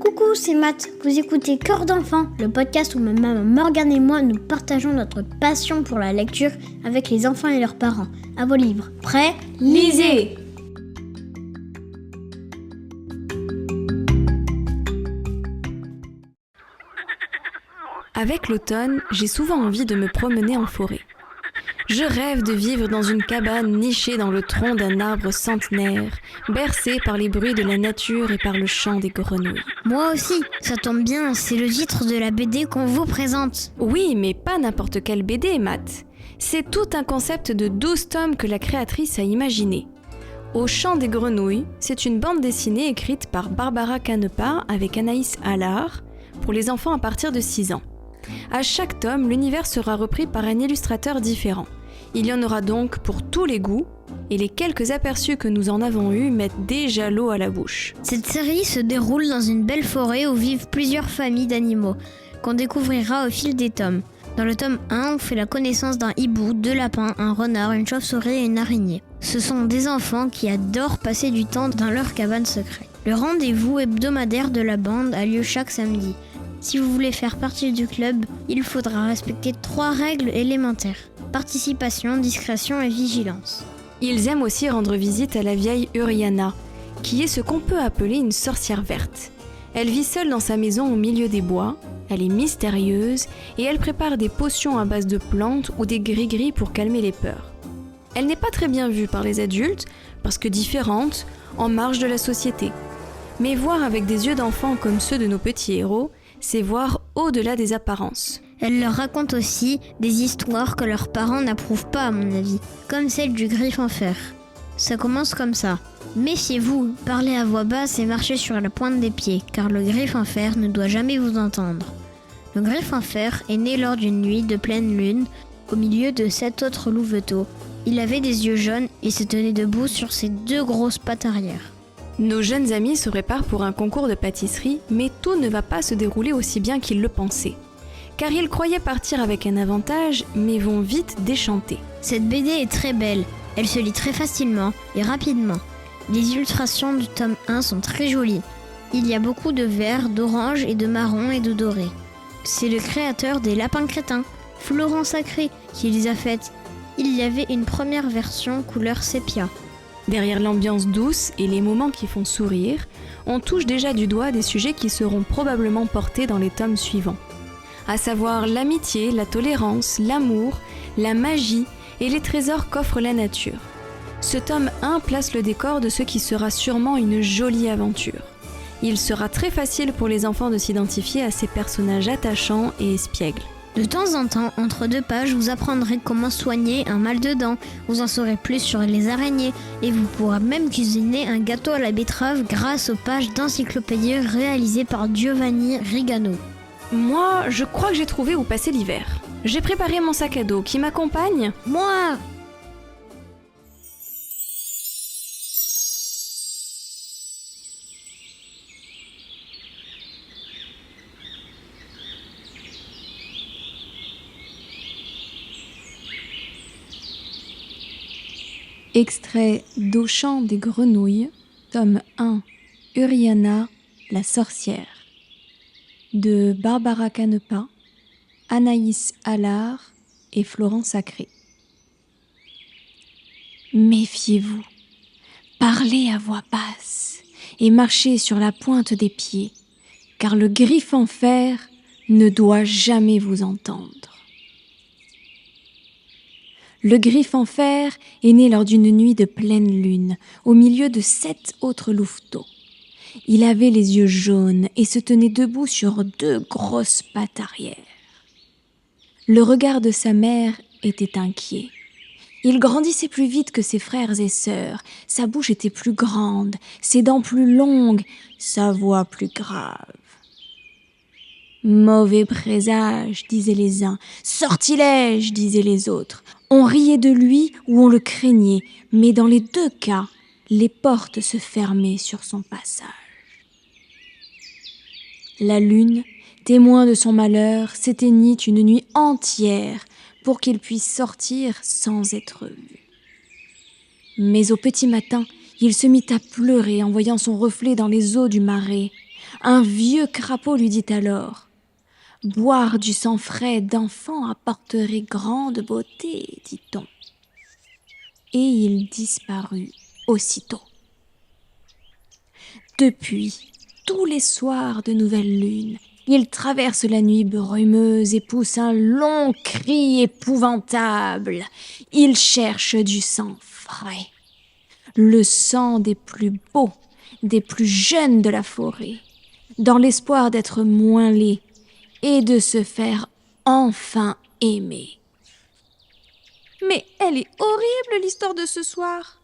Coucou, c'est Matt. Vous écoutez Cœur d'enfant, le podcast où ma maman Morgane et moi nous partageons notre passion pour la lecture avec les enfants et leurs parents. À vos livres. Prêts ? Lisez ! Avec l'automne, j'ai souvent envie de me promener en forêt. Je rêve de vivre dans une cabane nichée dans le tronc d'un arbre centenaire, bercée par les bruits de la nature et par le chant des grenouilles. Moi aussi, ça tombe bien, c'est le titre de la BD qu'on vous présente. Oui, mais pas n'importe quelle BD, Matt. C'est tout un concept de 12 tomes que la créatrice a imaginé. Au chant des grenouilles, c'est une bande dessinée écrite par Barbara Canepa avec Anaïs Allard pour les enfants à partir de 6 ans. À chaque tome, l'univers sera repris par un illustrateur différent. Il y en aura donc pour tous les goûts, et les quelques aperçus que nous en avons eus mettent déjà l'eau à la bouche. Cette série se déroule dans une belle forêt où vivent plusieurs familles d'animaux, qu'on découvrira au fil des tomes. Dans le tome 1, on fait la connaissance d'un hibou, 2 lapins, un renard, une chauve-souris et une araignée. Ce sont des enfants qui adorent passer du temps dans leur cabane secrète. Le rendez-vous hebdomadaire de la bande a lieu chaque samedi. Si vous voulez faire partie du club, il faudra respecter 3 règles élémentaires. Participation, discrétion et vigilance. Ils aiment aussi rendre visite à la vieille Uriana, qui est ce qu'on peut appeler une sorcière verte. Elle vit seule dans sa maison au milieu des bois, elle est mystérieuse et elle prépare des potions à base de plantes ou des gris-gris pour calmer les peurs. Elle n'est pas très bien vue par les adultes parce que différente, en marge de la société. Mais voir avec des yeux d'enfant comme ceux de nos petits héros, c'est voir au-delà des apparences. Elle leur raconte aussi des histoires que leurs parents n'approuvent pas à mon avis, comme celle du griffe en fer. Ça commence comme ça. Méfiez-vous, parlez à voix basse et marchez sur la pointe des pieds, car le griffe en fer ne doit jamais vous entendre. Le griffe en fer est né lors d'une nuit de pleine lune, au milieu de 7 autres louveteaux. Il avait des yeux jaunes et se tenait debout sur ses 2 grosses pattes arrière. Nos jeunes amis se préparent pour un concours de pâtisserie, mais tout ne va pas se dérouler aussi bien qu'ils le pensaient. Car ils croyaient partir avec un avantage, mais vont vite déchanter. Cette BD est très belle, elle se lit très facilement et rapidement. Les illustrations du tome 1 sont très jolies. Il y a beaucoup de vert, d'orange et de marron et de doré. C'est le créateur des Lapins Crétins, Florent Sacré, qui les a faites. Il y avait une première version couleur sépia. Derrière l'ambiance douce et les moments qui font sourire, on touche déjà du doigt des sujets qui seront probablement portés dans les tomes suivants. À savoir l'amitié, la tolérance, l'amour, la magie et les trésors qu'offre la nature. Ce tome 1 place le décor de ce qui sera sûrement une jolie aventure. Il sera très facile pour les enfants de s'identifier à ces personnages attachants et espiègles. De temps en temps, entre 2 pages, vous apprendrez comment soigner un mal de dents, vous en saurez plus sur les araignées et vous pourrez même cuisiner un gâteau à la betterave grâce aux pages d'encyclopédie réalisées par Giovanni Rigano. Moi, je crois que j'ai trouvé où passer l'hiver. J'ai préparé mon sac à dos qui m'accompagne. Moi! Extrait d'Au chant des grenouilles, tome 1, Uriana, la sorcière, de Barbara Canepa, Anaïs Allard et Florent Sacré. Méfiez-vous, parlez à voix basse et marchez sur la pointe des pieds, car le griffe en fer ne doit jamais vous entendre. Le griffe en fer est né lors d'une nuit de pleine lune, au milieu de 7 autres louveteaux. Il avait les yeux jaunes et se tenait debout sur 2 grosses pattes arrière. Le regard de sa mère était inquiet. Il grandissait plus vite que ses frères et sœurs, sa bouche était plus grande, ses dents plus longues, sa voix plus grave. Mauvais présage, disaient les uns, sortilège, disaient les autres. On riait de lui ou on le craignait, mais dans les 2 cas, les portes se fermaient sur son passage. La lune, témoin de son malheur, s'éteignit une nuit entière pour qu'il puisse sortir sans être vu. Mais au petit matin, il se mit à pleurer en voyant son reflet dans les eaux du marais. Un vieux crapaud lui dit alors: « Boire du sang frais d'enfant apporterait grande beauté, dit-on. » Et il disparut aussitôt. Depuis, tous les soirs de nouvelle lune, il traverse la nuit brumeuse et pousse un long cri épouvantable. Il cherche du sang frais, le sang des plus beaux, des plus jeunes de la forêt, dans l'espoir d'être moins laid et de se faire enfin aimer. Mais elle est horrible, l'histoire de ce soir.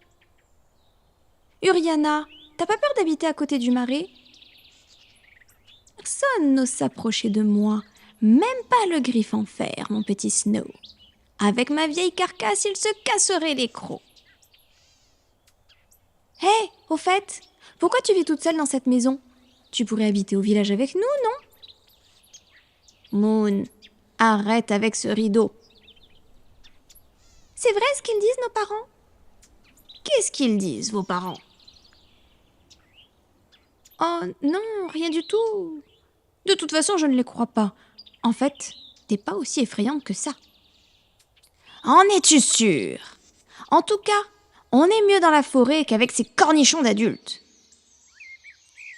Uriana, t'as pas peur d'habiter à côté du marais ? Personne n'ose s'approcher de moi, même pas le griffe en fer, mon petit Snow. Avec ma vieille carcasse, il se casserait les crocs. Hé, au fait, pourquoi tu vis toute seule dans cette maison ? Tu pourrais habiter au village avec nous, non ? Moon, arrête avec ce rideau. C'est vrai ce qu'ils disent, nos parents ? Qu'est-ce qu'ils disent, vos parents ? Oh non, rien du tout. De toute façon, je ne les crois pas. En fait, t'es pas aussi effrayante que ça. En es-tu sûre ? En tout cas, on est mieux dans la forêt qu'avec ces cornichons d'adultes.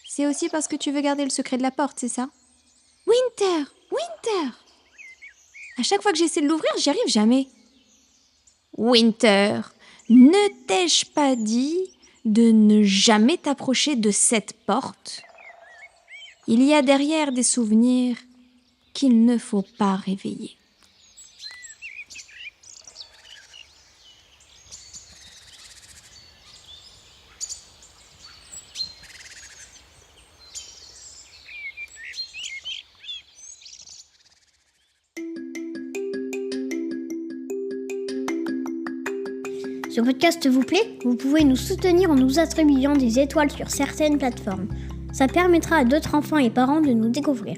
C'est aussi parce que tu veux garder le secret de la porte, c'est ça ? Winter ! Winter ! À chaque fois que j'essaie de l'ouvrir, j'y arrive jamais. Winter, ne t'ai-je pas dit de ne jamais t'approcher de cette porte ? Il y a derrière des souvenirs qu'il ne faut pas réveiller. Ce podcast vous plaît ? Vous pouvez nous soutenir en nous attribuant des étoiles sur certaines plateformes. Ça permettra à d'autres enfants et parents de nous découvrir.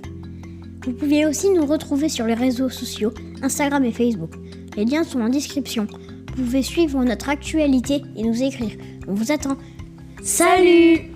Vous pouvez aussi nous retrouver sur les réseaux sociaux, Instagram et Facebook. Les liens sont en description. Vous pouvez suivre notre actualité et nous écrire. On vous attend. Salut !